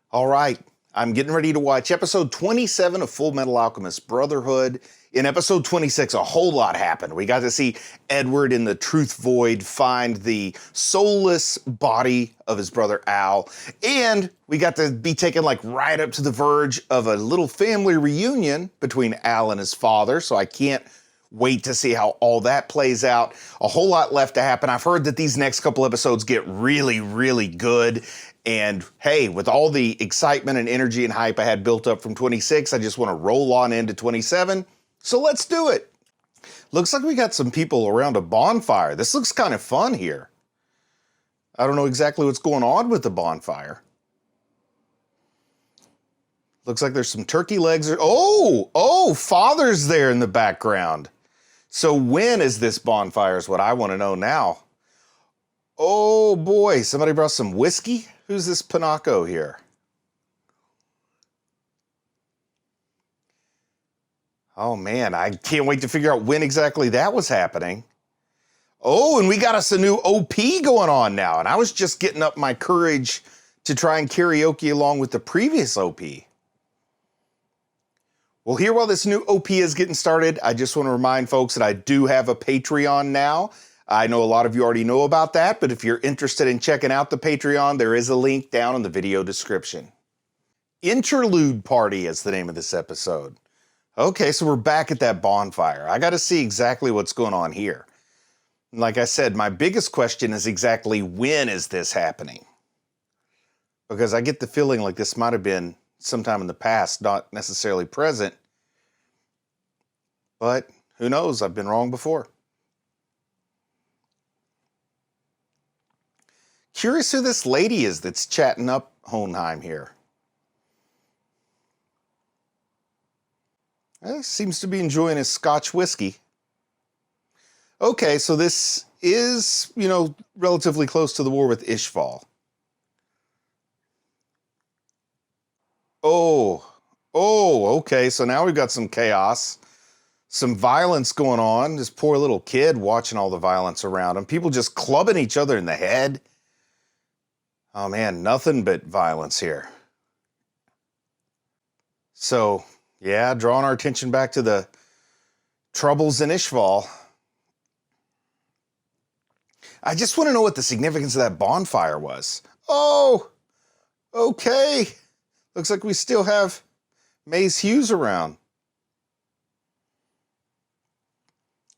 All right, I'm getting ready to watch episode 27 of Fullmetal Alchemist Brotherhood. In episode 26, a whole lot happened. We got to see Edward in the Truth Void find the soulless body of his brother Al, and we got to be taken like right up to the verge of a little family reunion between Al and his father, so I can't wait to see how all that plays out. A whole lot left to happen. I've heard that these next couple episodes get really, really good. And hey, with all the excitement and energy and hype I had built up from 26, I just want to roll on into 27. So let's do it. Looks like we got some people around a bonfire. This looks kind of fun here. I don't know exactly what's going on with the bonfire. Looks like there's some turkey legs. Father's there in the background. So when is this bonfire is what I want to know now. Oh boy, somebody brought some whiskey? Who's this Panaco here? Oh man, I can't wait to figure out when exactly that was happening. Oh, and we got us a new OP going on now, and I was just getting up my courage to try and karaoke along with the previous OP. Well, here while this new OP is getting started, I just want to remind folks that I do have a Patreon now. I know a lot of you already know about that, but if you're interested in checking out the Patreon, there is a link down in the video description. Interlude Party is the name of this episode. Okay, so we're back at that bonfire. I got to see exactly what's going on here. Like I said, my biggest question is exactly when is this happening? Because I get the feeling like this might have been sometime in the past, not necessarily present. But who knows? I've been wrong before. Curious who this lady is that's chatting up Hohenheim here. Seems to be enjoying his Scotch whiskey. Okay, so this is, relatively close to the war with Ishval. Okay, so now we've got some chaos. Some violence going on. This poor little kid watching all the violence around him. People just clubbing each other in the head. Oh man, nothing but violence here. So, yeah, drawing our attention back to the troubles in Ishval. I just want to know what the significance of that bonfire was. Oh, okay. Looks like we still have Maze Hughes around.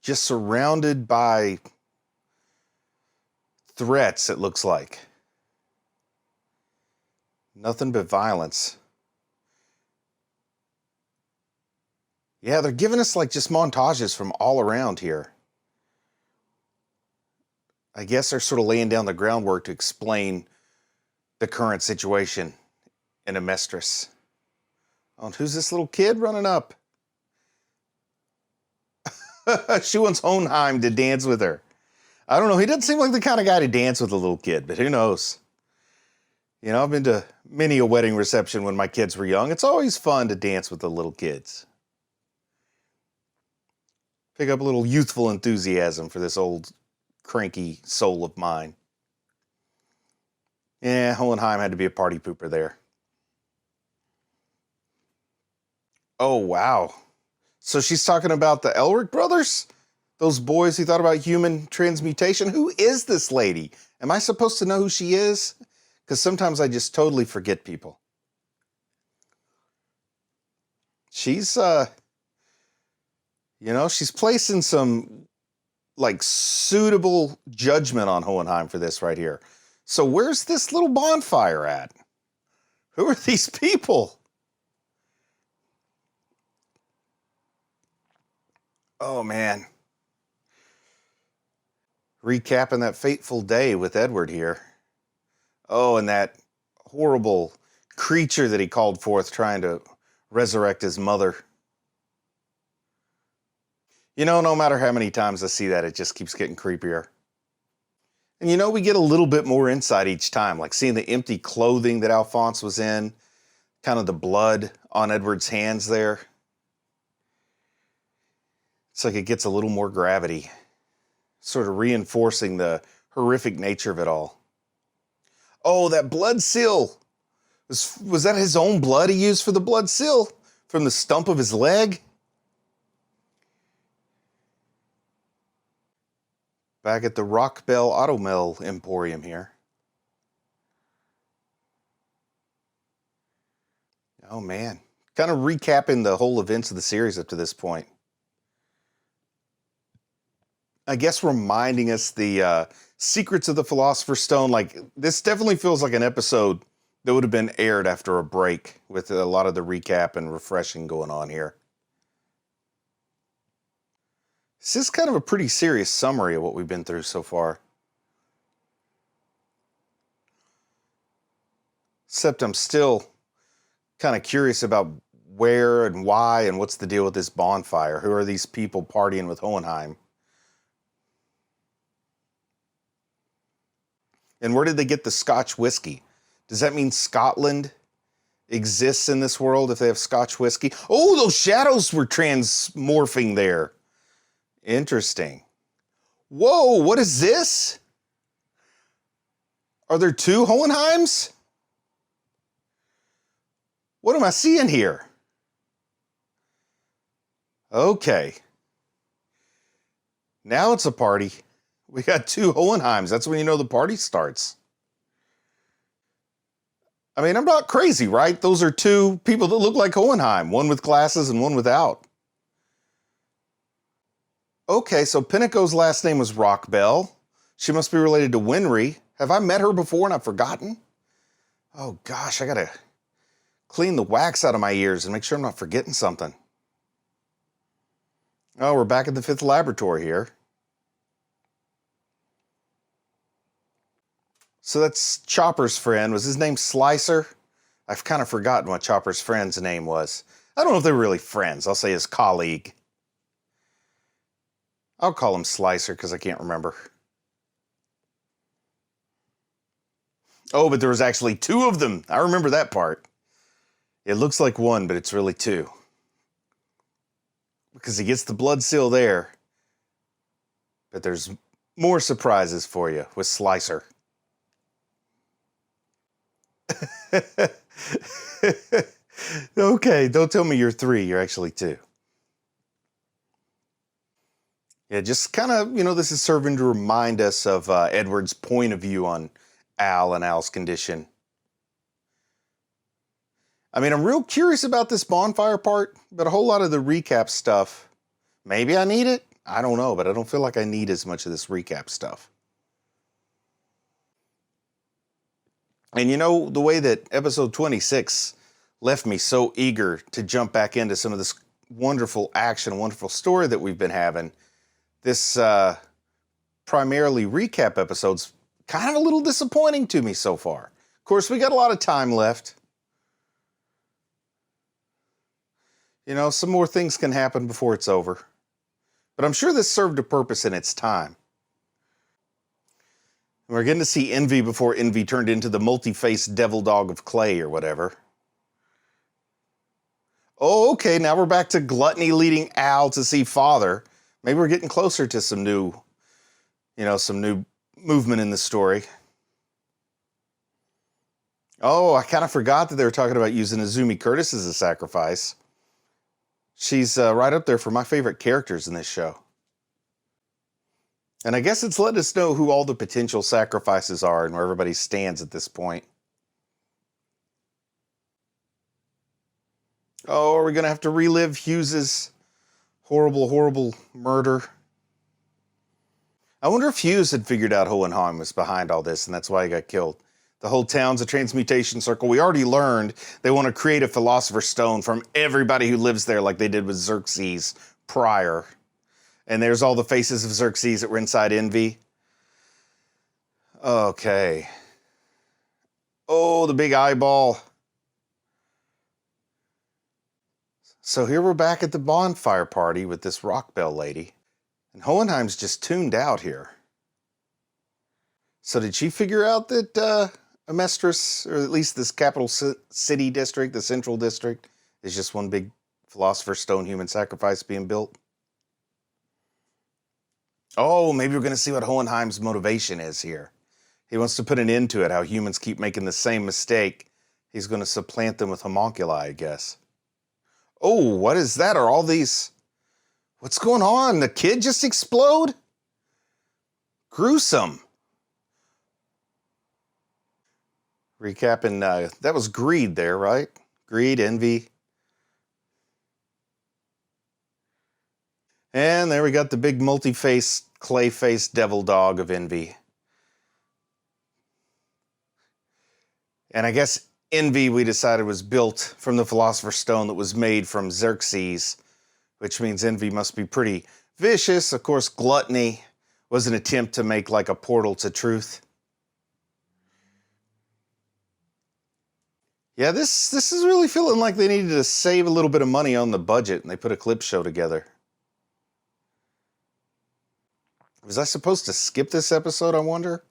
Just surrounded by threats, it looks like. Nothing but violence. Yeah, they're giving us like just montages from all around here. I guess they're sort of laying down the groundwork to explain the current situation in Amestris. Oh, and who's this little kid running up? She wants Hohenheim to dance with her. I don't know, he doesn't seem like the kind of guy to dance with a little kid, but who knows? I've been to many a wedding reception when my kids were young. It's always fun to dance with the little kids. Pick up a little youthful enthusiasm for this old cranky soul of mine. Yeah, Hohenheim had to be a party pooper there. Oh, wow. So she's talking about the Elric brothers? Those boys who thought about human transmutation? Who is this lady? Am I supposed to know who she is? Because sometimes I just totally forget people. She's, she's placing some, suitable judgment on Hohenheim for this right here. So where's this little bonfire at? Who are these people? Oh, man. Recapping that fateful day with Edward here. Oh, and that horrible creature that he called forth trying to resurrect his mother. No matter how many times I see that, it just keeps getting creepier. And we get a little bit more insight each time, like seeing the empty clothing that Alphonse was in, kind of the blood on Edward's hands there. It's like it gets a little more gravity, sort of reinforcing the horrific nature of it all. Oh, that blood seal Was that his own blood he used for the blood seal? From the stump of his leg? Back at the Rock Bell Auto Mill Emporium here. Oh man. Kind of recapping the whole events of the series up to this point. I guess reminding us the secrets of the Philosopher's Stone. Like, this definitely feels like an episode that would have been aired after a break with a lot of the recap and refreshing going on here. This is kind of a pretty serious summary of what we've been through so far. Except I'm still kind of curious about where and why and what's the deal with this bonfire. Who are these people partying with Hohenheim? And where did they get the Scotch whiskey? Does that mean Scotland exists in this world if they have Scotch whiskey? Oh, those shadows were transmorphing there. Interesting. Whoa, what is this? Are there two Hohenheims? What am I seeing here? Okay. Now it's a party. We got two Hohenheims. That's when you know the party starts. I mean, I'm not crazy, right? Those are two people that look like Hohenheim. One with glasses and one without. Okay, so Pinico's last name was Rockbell. She must be related to Winry. Have I met her before and I've forgotten? Oh gosh, I gotta clean the wax out of my ears and make sure I'm not forgetting something. Oh, we're back at the 5th laboratory here. So that's Chopper's friend. Was his name Slicer? I've kind of forgotten what Chopper's friend's name was. I don't know if they were really friends. I'll say his colleague. I'll call him Slicer because I can't remember. Oh, but there was actually two of them. I remember that part. It looks like one, but it's really two. Because he gets the blood seal there. But there's more surprises for you with Slicer. Okay, don't tell me you're 3. You're actually 2. Yeah, just kind of, this is serving to remind us of Edward's point of view on Al and Al's condition. I mean, I'm real curious about this bonfire part, but a whole lot of the recap stuff, maybe I need it? I don't know, but I don't feel like I need as much of this recap stuff. And the way that episode 26 left me so eager to jump back into some of this wonderful action, wonderful story that we've been having, this primarily recap episode's kind of a little disappointing to me so far. Of course, we got a lot of time left. Some more things can happen before it's over. But I'm sure this served a purpose in its time. We're getting to see Envy before Envy turned into the multi-faced devil dog of clay or whatever. Oh, okay, now we're back to Gluttony leading Al to see Father. Maybe we're getting closer to some new movement in the story. Oh, I kind of forgot that they were talking about using Azumi Curtis as a sacrifice. She's right up there for my favorite characters in this show. And I guess it's let us know who all the potential sacrifices are and where everybody stands at this point. Oh, are we going to have to relive Hughes's horrible, horrible murder? I wonder if Hughes had figured out Hohenheim was behind all this and that's why he got killed. The whole town's a transmutation circle. We already learned they want to create a Philosopher's Stone from everybody who lives there like they did with Xerxes prior. And there's all the faces of Xerxes that were inside Envy. Okay. Oh, the big eyeball. So here we're back at the bonfire party with this Rockbell lady. And Hohenheim's just tuned out here. So did she figure out that Amestris, or at least this capital city district, the central district, is just one big Philosopher's Stone human sacrifice being built? Oh, maybe we're going to see what Hohenheim's motivation is here. He wants to put an end to it, how humans keep making the same mistake He's going to supplant them with homunculi, I guess. Oh, what is that? Are all these... What's going on? The kid just explode? Gruesome. Recapping, that was greed there, right? Greed, envy. And there we got the big multi-faced, clay-faced devil dog of envy. And I guess envy, we decided, was built from the Philosopher's Stone that was made from Xerxes, which means envy must be pretty vicious. Of course, gluttony was an attempt to make like a portal to truth. Yeah, this is really feeling like they needed to save a little bit of money on the budget, and they put a clip show together. Was I supposed to skip this episode, I wonder?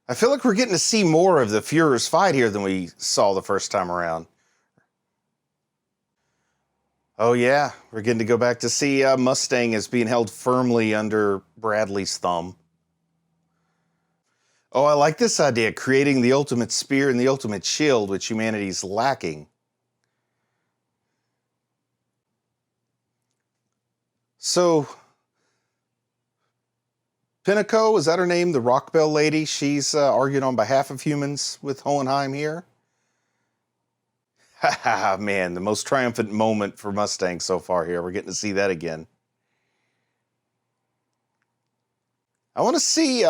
I feel like we're getting to see more of the Führer's fight here than we saw the first time around. Oh yeah, we're getting to go back to see Mustang is being held firmly under Bradley's thumb. Oh, I like this idea, creating the ultimate spear and the ultimate shield, which humanity's lacking. So, Pinnacle, is that her name? The Rock Bell lady? She's arguing on behalf of humans with Hohenheim here. Ha man, the most triumphant moment for Mustang so far here. We're getting to see that again. I want to see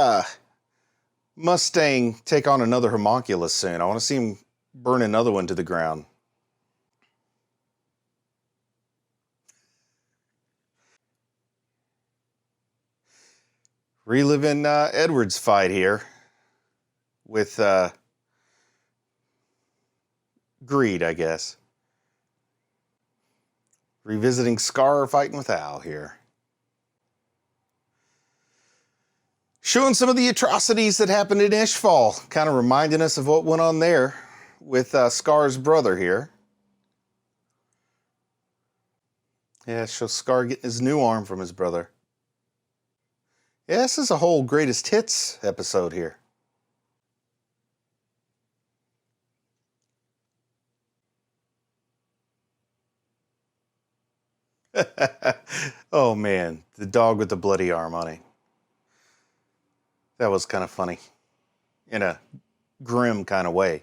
Mustang take on another homunculus soon. I want to see him burn another one to the ground. Reliving Edward's fight here with greed, I guess. Revisiting Scar fighting with Al here. Showing some of the atrocities that happened in Ishval, kind of reminding us of what went on there with Scar's brother here. Yeah, shows Scar getting his new arm from his brother. Yeah, this is a whole greatest hits episode here. Oh man, the dog with the bloody arm on it. That was kind of funny. In a grim kind of way.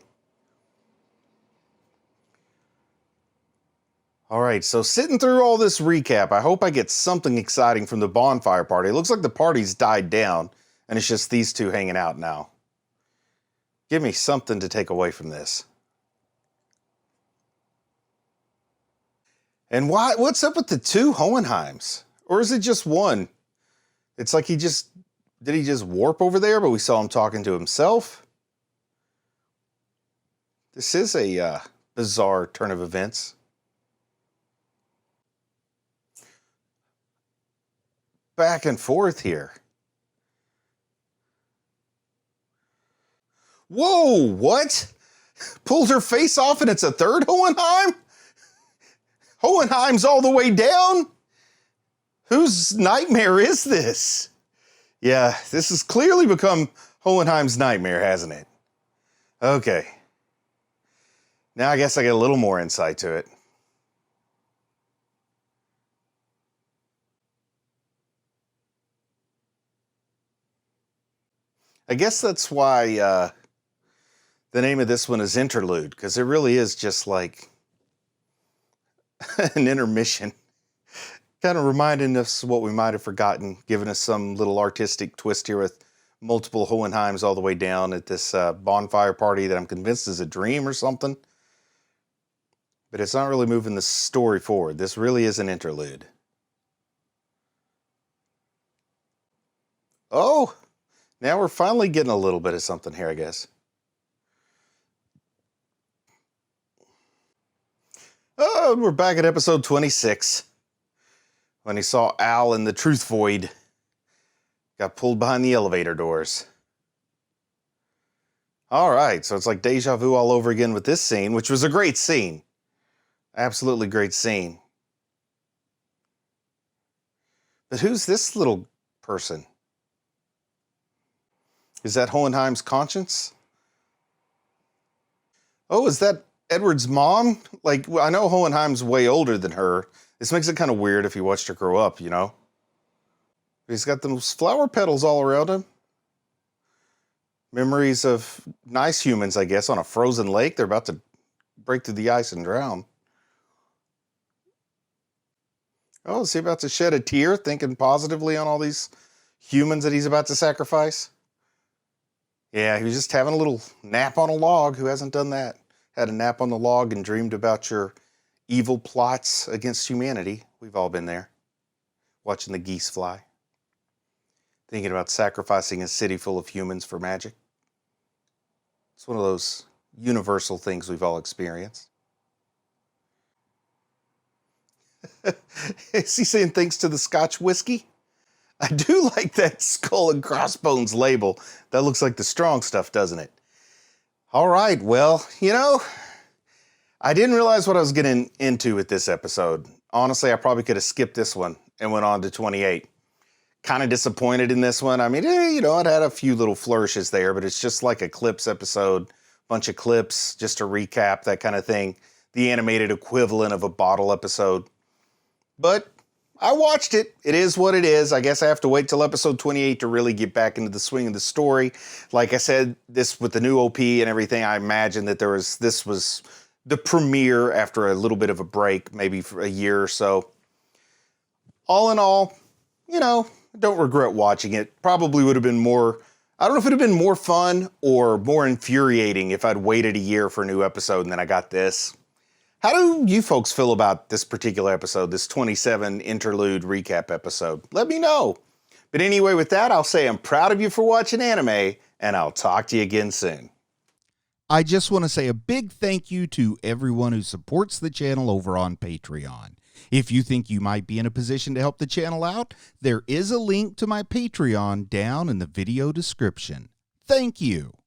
All right, so sitting through all this recap, I hope I get something exciting from the bonfire party. It looks like the party's died down, and it's just these two hanging out now. Give me something to take away from this. And what's up with the two Hohenheims? Or is it just one? It's like did he just warp over there, but we saw him talking to himself? This is a bizarre turn of events. Back and forth here. Whoa, what? Pulled her face off and it's a third Hohenheim? Hohenheim's all the way down? Whose nightmare is this? Yeah, this has clearly become Hohenheim's nightmare, hasn't it? Okay. Now I guess I get a little more insight to it. I guess that's why the name of this one is Interlude, because it really is just like an intermission. Kind of reminding us what we might have forgotten, giving us some little artistic twist here with multiple Hohenheims all the way down at this bonfire party that I'm convinced is a dream or something. But it's not really moving the story forward. This really is an interlude. Oh! Now we're finally getting a little bit of something here, I guess. Oh, we're back at episode 26. When he saw Al in the truth void. Got pulled behind the elevator doors. Alright, so it's like deja vu all over again with this scene, which was a great scene. Absolutely great scene. But who's this little person? Is that Hohenheim's conscience? Oh, is that Edward's mom? Like, I know Hohenheim's way older than her. This makes it kind of weird if you watched her grow up, you know? He's got those flower petals all around him. Memories of nice humans, I guess, on a frozen lake. They're about to break through the ice and drown. Oh, is he about to shed a tear thinking positively on all these humans that he's about to sacrifice? Yeah, he was just having a little nap on a log. Who hasn't done that? Had a nap on the log and dreamed about your evil plots against humanity. We've all been there. Watching the geese fly. Thinking about sacrificing a city full of humans for magic. It's one of those universal things we've all experienced. Is he saying thanks to the Scotch whiskey? I do like that skull and crossbones label. That looks like the strong stuff, doesn't it? All right, well, you know, I didn't realize what I was getting into with this episode. Honestly, I probably could have skipped this one and went on to 28. Kind of disappointed in this one. I mean, you know, it had a few little flourishes there, but it's just like a clips episode. Bunch of clips, just to recap, that kind of thing. The animated equivalent of a bottle episode. But I watched it. It is what it is. I guess I have to wait till episode 28 to really get back into the swing of the story. Like I said, this with the new OP and everything, I imagine that this was the premiere after a little bit of a break, maybe for a year or so. All in all, you know, I don't regret watching it. Probably would have been more, I don't know if it would have been more fun or more infuriating if I'd waited a year for a new episode and then I got this. How do you folks feel about this particular episode, this 27 interlude recap episode? Let me know. But anyway, with that, I'll say I'm proud of you for watching anime, and I'll talk to you again soon. I just want to say a big thank you to everyone who supports the channel over on Patreon. If you think you might be in a position to help the channel out, there is a link to my Patreon down in the video description. Thank you.